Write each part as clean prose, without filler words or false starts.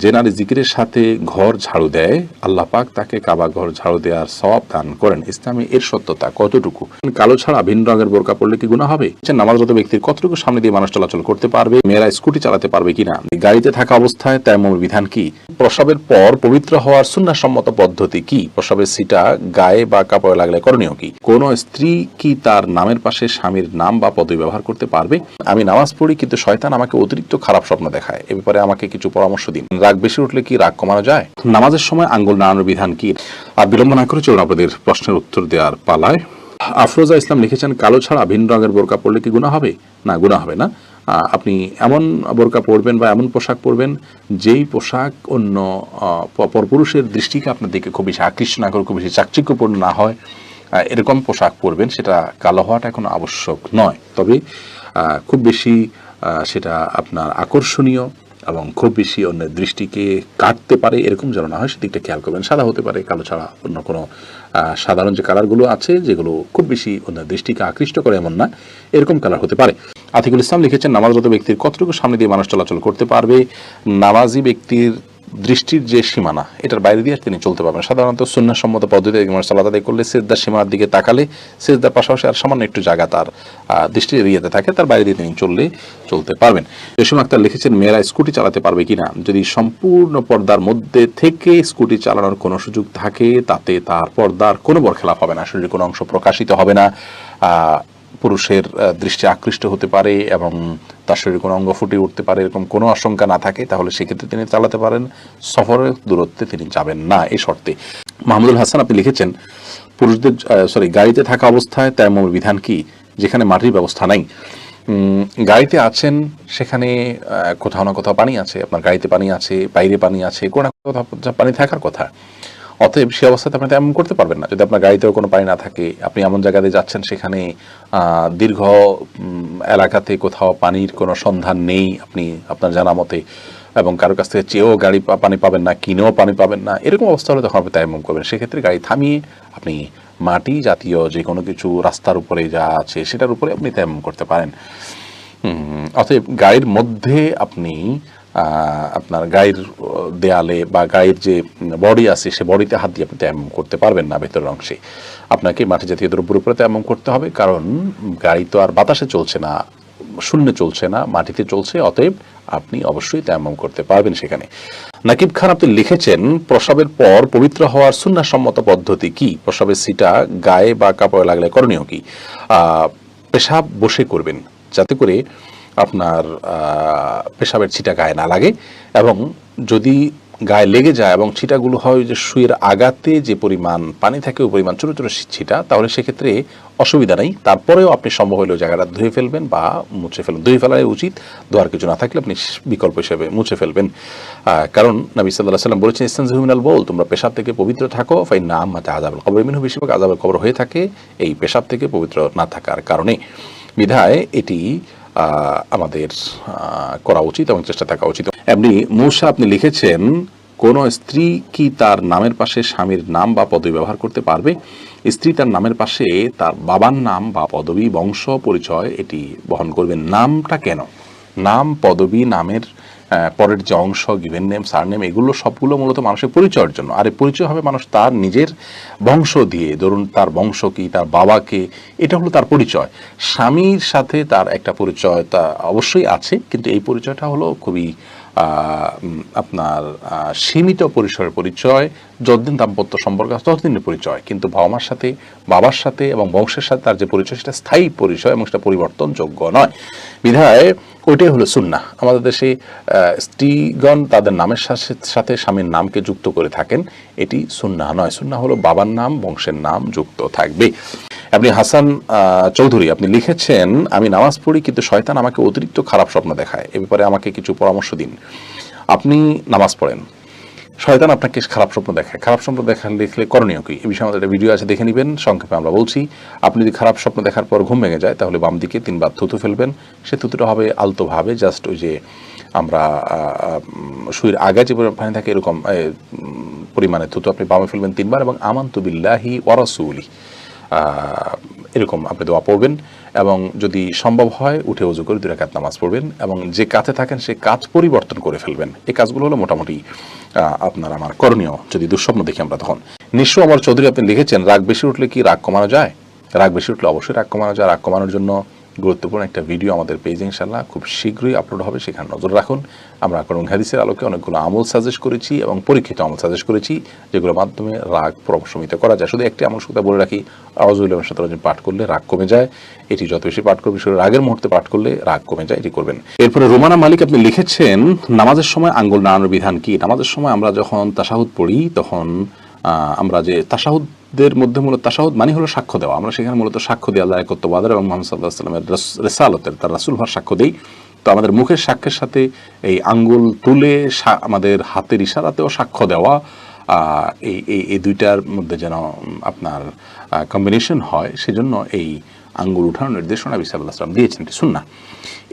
যে নারী জিকিরের সাথে ঘর ঝাড়ু দেয় আল্লাহ পাক তাকে কাবা ঘর ঝাড়ু দেওয়ার সওয়াব দান করেন। ইসলামে এর সত্যতা কতটুকু? কালো ছাড়া ভিন্ন রঙের বোরকা পড়লে কি গুনাহ হবে? নামাজরত ব্যক্তির কতটুকু সামনে দিয়ে মানুষ চলাচল করতে পারবে? মেয়েরা স্কুটি চালাতে পারবে কিনা? গাড়িতে থাকা অবস্থায় তায়াম্মুমের বিধান কি? প্রসবের পর পবিত্র হওয়ার সুন্নাহসম্মত পদ্ধতি কি? প্রসবের সিটা গায়ে বা কাপড়ে লাগলে করণীয় কি? কোন স্ত্রী কি তার নামের পাশে স্বামীর নাম বা পদবি ব্যবহার করতে পারবে? আমি নামাজ পড়ি কিন্তু শয়তান আমাকে অতিরিক্ত খারাপ স্বপ্ন দেখায়, এ ব্যাপারে আমাকে কিছু পরামর্শ দিন। রাগ বেশি উঠলে কি রাগ কমানো যায়? নামাজের সময় আঙ্গুল নাড়ানোর বিধান কি? আর বিলম্ব না করে চলুন আপনাদের প্রশ্নের উত্তর দেওয়ার পালায়। আফরোজা ইসলাম লিখেছেন, কালো ছাড়া ভিন্ন রঙের বোরকা পড়লে কি গুনাহ হবে? না, গুনাহ হবে না। আপনি এমন বোরকা পরবেন বা এমন পোশাক পরবেন যেই পোশাক অন্য পরপুরুষের দৃষ্টিকে আপনার দিকে খুব বেশি আকৃষ্ট না করে, খুব বেশি চাকচিক্যপূর্ণ না হয়, এরকম পোশাক পরবেন। সেটা কালো হওয়াটা এখন আবশ্যক নয়, তবে খুব বেশি সেটা আপনার আকর্ষণীয় এবং খুব বেশি অন্যের দৃষ্টিকে কাটতে পারে এরকম যেন না হয়, সেদিকটা খেয়াল করবেন। সাদা হতে পারে, কালো ছাড়া অন্য কোনো সাধারণ যে কালারগুলো আছে যেগুলো খুব বেশি অন্যের দৃষ্টিকে আকৃষ্ট করে এমন না, এরকম কালার হতে পারে। আতিকুল ইসলাম লিখেছেন, নামাজরত ব্যক্তির কতটুকু সামনে দিয়ে মানুষ চলাচল করতে পারবে? নামাজি ব্যক্তির দৃষ্টির যে সীমানা এটার বাইরে দিয়ে তিনি চলতে পারবেন। সাধারণত সুন্নাহসম্মত পদ্ধতিতে সালাত আদায় করলে সিজদার সীমানার দিকে তাকালে সিজদার পাশাপাশি আর সামান্য একটু জায়গা তার দৃষ্টির এরিয়াতে থাকে, তার বাইরে দিয়ে তিনি চলতে পারবেন। জসিম আক্তার লিখেছেন, মেয়েরা স্কুটি চালাতে পারবে কিনা? যদি সম্পূর্ণ পর্দার মধ্যে থেকে স্কুটি চালানোর কোনো সুযোগ থাকে তাতে তার পর্দার কোনো বরখেলাপ হবে না, শরীরের কোনো অংশ প্রকাশিত হবে না, পুরুষের দৃষ্টি আকৃষ্ট হতে পারে এবং তার শরীরে কোনো অঙ্গ ফুটে উঠতে পারে, এরকম কোনো আশঙ্কা না থাকে, তাহলে সেক্ষেত্রে তিনি চালাতে পারেন। সফরের দূরত্বে তিনি যাবেন না এই শর্তে। মাহমুদুল হাসান আপনি লিখেছেন, পুরুষদের গাড়িতে থাকা অবস্থায় তায়াম্মুমের বিধান কি? যেখানে মাটির ব্যবস্থা নাই, গাড়িতে আছেন সেখানে কোথাও না কোথাও পানি আছে, আপনার গাড়িতে পানি আছে, বাইরে পানি আছে, কোনো না কোথাও পানি থাকার কথা। অতএব সে অবস্থাতে আপনি তেমন করতে পারবেন না। যদি আপনার গাড়িতেও কোনো পানি না থাকে, আপনি এমন জায়গাতে যাচ্ছেন সেখানে দীর্ঘ এলাকাতে কোথাও পানির কোনো সন্ধান নেই আপনি আপনার জানা মতে, এবং কারোর কাছ থেকে চেয়েও গাড়ি পানি পাবেন না, কিনেও পানি পাবেন না, এরকম অবস্থা হলে তখন আপনি তায়াম্মুম করবেন। সেক্ষেত্রে গাড়ি থামিয়ে আপনি মাটি জাতীয় যে কোনো কিছু রাস্তার উপরে যা আছে সেটার উপরে আপনি তায়াম্মুম করতে পারেন। অতএব গাড়ির মধ্যে আপনি আপনার গায়ের দেয়ালে বা গায়ের যে বডি আছে সে বডিতে হাত দিয়ে আপনি তায়াম্মুম করতে পারবেন না। ভেতরের অংশে আপনাকে মাটি জাতীয় দ্রব্যের উপরে তায়াম্মুম করতে হবে, কারণ গাড়ি তো আর বাতাসে চলছে না, শূন্যে চলছে না, মাটিতে চলছে। অতএব আপনি অবশ্যই তায়াম্মুম করতে পারবেন সেখানে। নাকিব খান আপনি লিখেছেন, প্রসবের পর পবিত্র হওয়ার সুন্নাহসম্মত পদ্ধতি কি? প্রসবের সিটা গায়ে বা কাপড়ে লাগলে করণীয় কি? পেশাব বসে করবেন যাতে করে আপনার পেশাবের ছিটা গায়ে না লাগে, এবং যদি গায়ে লেগে যায় এবং ছিটাগুলো হয় যে শুয়ের আগাতে যে পরিমাণ পানি থাকে ওই পরিমাণ ছোটো ছোটো ছিটা, তাহলে সেক্ষেত্রে অসুবিধা নেই। তারপরেও আপনি সম্ভব হলেও জায়গাটা ধুয়ে ফেলবেন বা মুছে ফেলবেন। ধুয়ে ফেলাই উচিত, ধোয়ার কিছু না থাকলে আপনি বিকল্প হিসেবে মুছে ফেলবেন। কারণ নবী সাল্লাল্লাহু আলাইহি ওয়াসাল্লাম বলেছেন, ইস্তানজিহু মিনাল বাউল, তোমরা পেশাব থেকে পবিত্র থাকো, ফাইন্না আম্মাতা আযাবুল কবর মিনহু, বেশিরভাগ আযাবের কবর হয়ে থাকে এই পেশাব থেকে পবিত্র না থাকার কারণে। বিধায় এটি আমাদের করা উচিত এবং চেষ্টা থাকা উচিত। এমনি মূসা আপনি লিখেছেন, কোন স্ত্রী কি তার নামের পাশে স্বামীর নাম বা পদবি ব্যবহার করতে পারবে? স্ত্রী তার নামের পাশে তার বাবার নাম বা পদবি, বংশ পরিচয় এটি বহন করবেন। নামটা কেন? নাম, পদবি, নামের পরের যে অংশ, গিভেন নেম, সারনেম, এগুলো সবগুলো মূলত মানুষের পরিচয়ের জন্য। আর এই পরিচয় হবে মানুষ তার নিজের বংশ দিয়ে। ধরুন তার বংশ কি, তার বাবাকে, এটা হলো তার পরিচয়। স্বামীর সাথে তার একটা পরিচয় তা অবশ্যই আছে, কিন্তু এই পরিচয়টা হলো খুবই আপনার সীমিত পরিসরের পরিচয়। যতদিন দাম্পত্য সম্পর্ক আছে ততদিনের পরিচয়, কিন্তু বাবার সাথে এবং বংশের সাথে তার যে পরিচয় সেটা স্থায়ী পরিচয় এবং সেটা পরিবর্তনযোগ্য নয়। বিধায় ওইটাই হলো সুন্নাহ। আমাদের দেশে স্ত্রীগণ তাদের নামের সাথে স্বামীর নামকে যুক্ত করে থাকেন, এটি সুন্নাহ নয়। সুন্নাহ হলো বাবার নাম, বংশের নাম যুক্ত থাকবে। আপনি হাসান চৌধুরী আপনি লিখেছেন, আমি নামাজ পড়ি কিন্তু শয়তান আমাকে অতিরিক্ত খারাপ স্বপ্ন দেখায়, এ ব্যাপারে আমাকে কিছু পরামর্শ দিন। আপনি নামাজ পড়েন, শয়তান আপনাকে খারাপ স্বপ্ন দেখায়, খারাপ স্বপ্ন দেখলে করণীয় কি? এই বিষয়ে আমাদের একটা ভিডিও আছে, দেখে নেবেন। সংক্ষেপে আমরা বলছি, আপনি যদি খারাপ স্বপ্ন দেখার পর ঘুম ভেঙে যায় তাহলে বাম দিকে 3 বার থুতু ফেলবেন। সে থুতুটা হবে আলতোভাবে, জাস্ট ওই যে আমরা শুয়ের আগে যে পানি থাকে এরকম পরিমাণে থুতু আপনি বামে ফেলবেন 3 বার, এবং আমানতু বিল্লাহি ওয়া রাসূলি এরকম আপনি দোয়া পড়বেন এবং যদি সম্ভব হয় উঠে ওযু করে 2 রাকাত নামাজ পড়বেন এবং যে কাজে থাকেন সেই কাজ পরিবর্তন করে ফেলবেন। এই কাজগুলো হলো মোটামুটি আপনার আমার করণীয় যদি দুঃস্বপ্ন দেখি আমরা তখন। নিঃস্ব অমর চৌধুরী আপনি লিখেছেন, রাগ বেশি উঠলে কি রাগ কমানো যায়? রাগ বেশি উঠলে অবশ্যই রাগ কমানো যায়। রাগ কমানোর জন্য গুরুত্বপূর্ণ একটা ভিডিও আমাদের পেজে ইনশাআল্লাহ খুব শীঘ্রই আপলোড হবে, সেখানে নজর রাখুন। আমরা কোরআন হাদিসের আলোকে অনেকগুলো আমল সাজেস্ট করেছি এবং পরীক্ষিত আমল সাজেস্ট করেছি যেগুলোর মাধ্যমে রাগ প্রশমিত করা যায়। শুধু একটি আমল কথা বলে রাখি, আউযু বিল্লাহি মিনাশ শাইতানির রাজিম পাঠ করলে রাগ কমে যায়। এটি যত বেশি পাঠ করবে সেটা রাগের মুহূর্তে পাঠ করলে রাগ কমে যায়, এটি করবেন। এরপরে রোমানা মালিক আপনি লিখেছেন, নামাজের সময় আঙ্গুল নাড়ানোর বিধান কি? নামাজের সময় আমরা যখন তাশাহুদ পড়ি তখন আমরা যে তাশাহুদের মধ্যে মূলত তাশাহুদ মানে হলো সাক্ষ্য দেওয়া, আমরা সেখানে মূলত সাক্ষ্য দিই আল্লাহর একত্ববাদের এবং মুহাম্মদ সাল্লাল্লাহু আলাইহি ওয়াসাল্লামের রেসালতের, তার রাসূল হওয়ার সাক্ষ্য দেই। তো আমাদের মুখের সাক্ষ্যের সাথে এই আঙ্গুল তুলে আমাদের হাতের ইশারাতেও সাক্ষ্য দেওয়া, এই দুইটার মধ্যে যেন আপনার কম্বিনেশন হয়, সেজন্য এই আঙ্গুল উঠানোর নির্দেশনা নবী সাল্লাল্লাহু আলাইহি ওয়াসাল্লাম দিয়েছেন, এটি সুন্নাহ।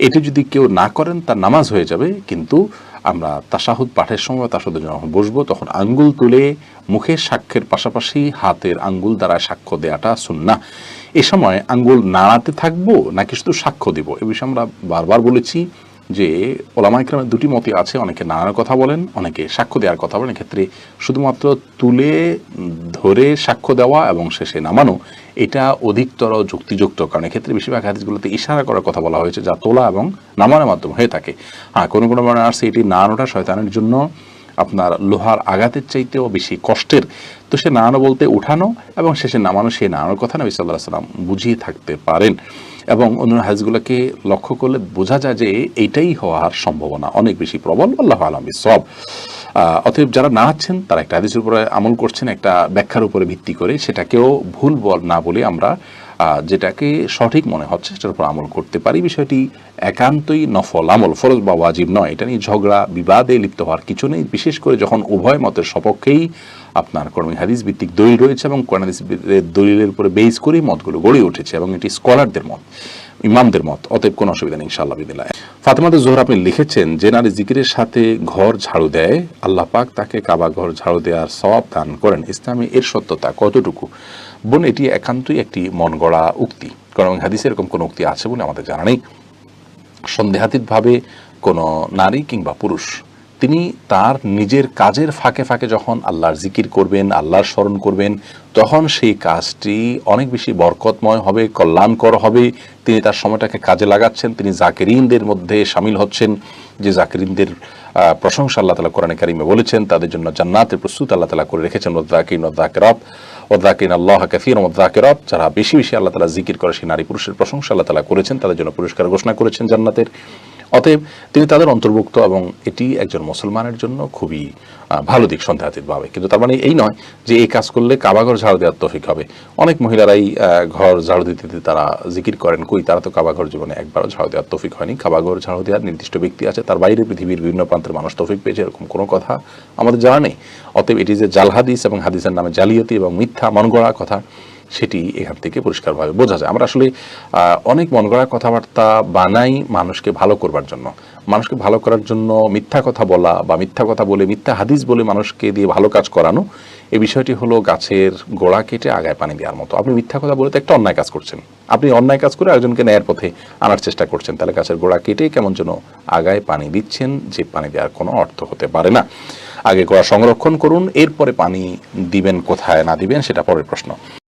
এটি যদি কেউ না করেন তার নামাজ হয়ে যাবে, কিন্তু আমরা তাশাহুদ পাঠের সময় তাশাহুদে যখন বসবো তখন আঙ্গুল তুলে মুখের সাক্ষ্যের পাশাপাশি হাতের আঙ্গুল দ্বারা সাক্ষ্য দেওয়াটা সুন্নাহ। এ সময় আঙ্গুল নাড়াতে থাকবো নাকি শুধু সাক্ষ্য দেব, এ বিষয়ে আমরা বারবার বলেছি যে ওলামা ইকরামের দুটি মতই আছে, অনেকে নাড়ানোর কথা বলেন, অনেকে সাক্ষ্য দেওয়ার কথা বলেন। এক্ষেত্রে শুধুমাত্র তুলে ধরে সাক্ষ্য দেওয়া এবং শেষে নামানো এটা অধিকতর যুক্তিযুক্ত, কারণ এক্ষেত্রে বেশিরভাগ হাদিসগুলোতে ইশারা করার কথা বলা হয়েছে যা তোলা এবং নামানোর মাধ্যমে হয়ে থাকে। হ্যাঁ, কোনো কোনো মানে আসছে এটি নাড়ানোটা শয়তানের জন্য আপনার লোহার আঘাতের চাইতেও বেশি কষ্টের, তো সে নাড়ানো বলতে উঠানো এবং শেষে নামানো, সেই নাড়ানোর কথা নবী সাল্লাল্লাহু আলাইহি ওয়াসাল্লাম বুঝিয়ে থাকতে পারেন এবং অন্য হাদিসগুলোকে লক্ষ্য করলে বোঝা যায় যে এইটাই হওয়ার সম্ভাবনা অনেক বেশি প্রবল। আল্লাহু আ'লাম বিসওয়াব। অতএব যারা নাড়াচ্ছেন তারা একটা হাদিসের উপরে আমল করছেন, একটা ব্যাখ্যার উপরে ভিত্তি করে, সেটাকেও ভুল না বলে আমরা যেটাকে সঠিক মনে হচ্ছে সেটার উপর আমল করতে পারি। বিষয়টি একান্তই নফল আমল, ফরজ বা ওয়াজিব নয়। এটা নিয়ে ঝগড়া বিবাদে লিপ্ত হওয়ার কিছু নেই, বিশেষ করে যখন উভয় মতের সপক্ষেই আপনার কোরআন হাদিস ভিত্তিক দলিল রয়েছে এবং কোরআন হাদিস দলিলের উপরে বেস করেই মতগুলো গড়ে উঠেছে এবং এটি স্কলারদের মত, ইমামদের মত। অতএব কোনো অসুবিধা নেই ইনশাআল্লাহ বিদিল্লাহ। ফাতেমাতুজ জোহরা আপনি লিখেছেন, যে নারী জিকিরের সাথে ঘর ঝাড়ু দেয় আল্লাহ পাক তাকে কাবা ঘর ঝাড়ু দেওয়ার সওয়াব দান করেন, ইসলামে এর সত্যতা কতটুকু? বোন, এটি একান্তই একটি মন গড়া উক্তি, কারণ হাদিসে এরকম কোনো উক্তি আছে বলে আমাদের জানা নেই। সন্দেহাতীতভাবে কোনো নারী কিংবা পুরুষ তিনি তার নিজের কাজের ফাঁকে ফাঁকে যখন আল্লাহর জিকির করবেন, আল্লাহর স্মরণ করবেন, তখন সেই কাজটি অনেক বেশি বরকতময় হবে, কল্যাণকর হবে। তিনি তার সময়টাকে কাজে লাগাচ্ছেন, তিনি জাকিরিনদের মধ্যে শামিল হচ্ছেন, যে জাকিরিনদের প্রশংসা আল্লাহ তাআলা কোরআনে কারিমে বলেছেন, তাদের জন্য জান্নাতের প্রস্তুত আল্লাহ তাআলা করে রেখেছেন। ওয়াযাকিরিন ওয়াযাকিরাত ওয়াযাকিরিন আল্লাহ কাসীরান ওয়াযাকিরাত, যারা বেশি বেশি আল্লাহ তাআলা জিকির করে সেই নারী পুরুষের প্রশংসা আল্লাহ তাআলা করেছেন, তাদের জন্য পুরস্কার ঘোষণা করেছেন জান্নাতের। অতএব তিনি তাদের অন্তর্ভুক্ত এবং এটি একজন মুসলমানের জন্য খুবই ভালো দিক সন্দেহাতীতভাবে। কিন্তু তার মানে এই নয় যে এই কাজ করলে কাবাঘর ঝাড়ু দেওয়ার তৌফিক হবে। অনেক মহিলারাই ঘর ঝাড়ু দিতে দিতে তারা জিকির করেন, কই তারা তো কাবাঘর জীবনে একবারও ঝাড়ু দেওয়ার তৌফিক হয়নি। কাবাঘর ঝাড়ু দেওয়ার নির্দিষ্ট ব্যক্তি আছে, তার বাইরে পৃথিবীর বিভিন্ন প্রান্তের মানুষ তৌফিক পেয়েছে, এরকম কোনো কথা আমাদের জানা নেই। অতএব এটি যে জাল হাদিস এবং হাদিসের নামে জালিয়াতি এবং মিথ্যা মন গড়া কথা, সেটি এখান থেকে পরিষ্কারভাবে বোঝা যায়। আমরা আসলে অনেক মন গড়া কথাবার্তা বানাই মানুষকে ভালো করবার জন্য, মানুষকে ভালো করার জন্য মিথ্যা কথা বলা বা মিথ্যা কথা বলে মিথ্যা হাদিস বলে মানুষকে দিয়ে ভালো কাজ করানো, এই বিষয়টি হলো গাছের গোড়া কেটে আগায় পানি দেওয়ার মতো। আপনি মিথ্যা কথা বলে তো একটা অন্যায় কাজ করছেন, আপনি অন্যায় কাজ করে একজনকে ন্যায়ের পথে আনার চেষ্টা করছেন, তাহলে গাছের গোড়া কেটে কেমন যেন আগায় পানি দিচ্ছেন, যে পানি দেওয়ার কোনো অর্থ হতে পারে না। আগে গোড়া সংরক্ষণ করুন, এরপরে পানি দিবেন কোথায় না দিবেন সেটা পরের প্রশ্ন।